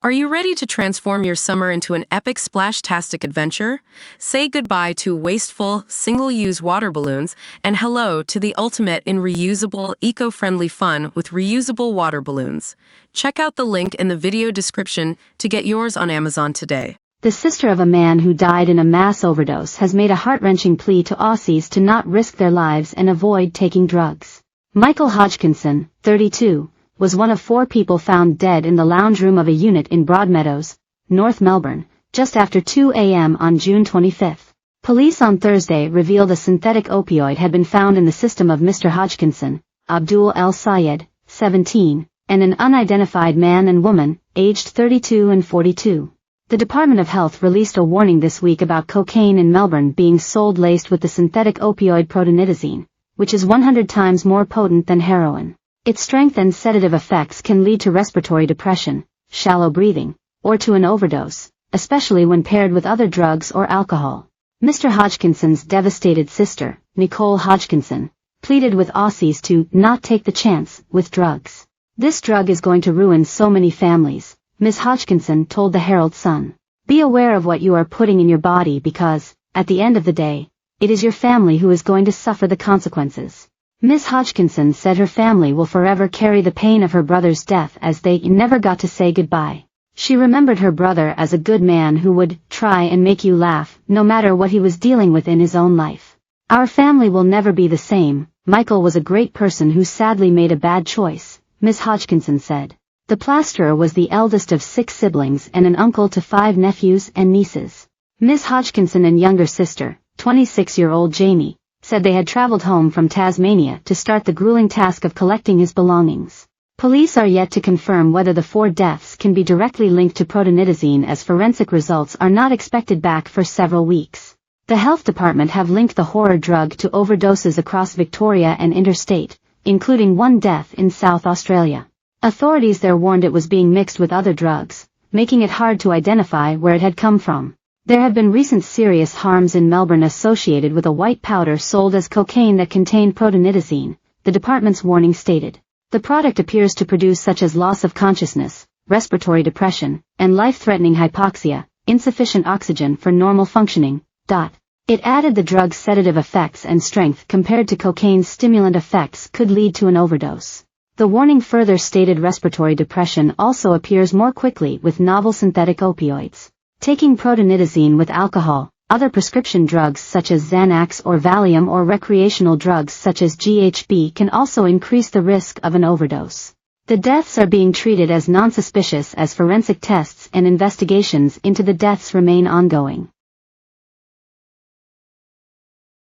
Are you ready to transform your summer into an epic splash-tastic adventure? Say goodbye to wasteful, single-use water balloons and hello to the ultimate in reusable, eco-friendly fun with reusable water balloons. Check out the link in the video description to get yours on Amazon today. The sister of a man who died in a mass overdose has made a heart-wrenching plea to Aussies to not risk their lives and avoid taking drugs. Michael Hodgkinson, 32, was one of 4 people found dead in the lounge room of a unit in Broadmeadows, North Melbourne, just after 2 a.m. on June 25. Police on Thursday revealed a synthetic opioid had been found in the system of Mr. Hodgkinson, Abdul El Sayed, 17, and an unidentified man and woman, aged 32 and 42. The Department of Health released a warning this week about cocaine in Melbourne being sold laced with the synthetic opioid protonidazine, which is 100 times more potent than heroin. Its strength and sedative effects can lead to respiratory depression, shallow breathing, or to an overdose, especially when paired with other drugs or alcohol. Mr. Hodgkinson's devastated sister, Nicole Hodgkinson, pleaded with Aussies to not take the chance with drugs. "This drug is going to ruin so many families," Ms. Hodgkinson told the Herald Sun. "Be aware of what you are putting in your body because, at the end of the day, it is your family who is going to suffer the consequences." Ms. Hodgkinson said her family will forever carry the pain of her brother's death as they never got to say goodbye. She remembered her brother as a good man who would try and make you laugh, no matter what he was dealing with in his own life. "Our family will never be the same. Michael was a great person who sadly made a bad choice," Ms. Hodgkinson said. The plasterer was the eldest of 6 siblings and an uncle to 5 nephews and nieces. Ms. Hodgkinson and younger sister, 26-year-old Jamie, said they had traveled home from Tasmania to start the grueling task of collecting his belongings. Police are yet to confirm whether the 4 deaths can be directly linked to protonidazine, as forensic results are not expected back for several weeks. The health department have linked the horror drug to overdoses across Victoria and interstate, including 1 death in South Australia. Authorities there warned it was being mixed with other drugs, making it hard to identify where it had come from. There have been recent serious harms in Melbourne associated with a white powder sold as cocaine that contained protonidazine, the department's warning stated. The product appears to produce such as loss of consciousness, respiratory depression, and life-threatening hypoxia, insufficient oxygen for normal functioning. It added the drug's sedative effects and strength compared to cocaine's stimulant effects could lead to an overdose. The warning further stated respiratory depression also appears more quickly with novel synthetic opioids. Taking protonidazine with alcohol, other prescription drugs such as Xanax or Valium, or recreational drugs such as GHB can also increase the risk of an overdose. The deaths are being treated as non-suspicious as forensic tests and investigations into the deaths remain ongoing.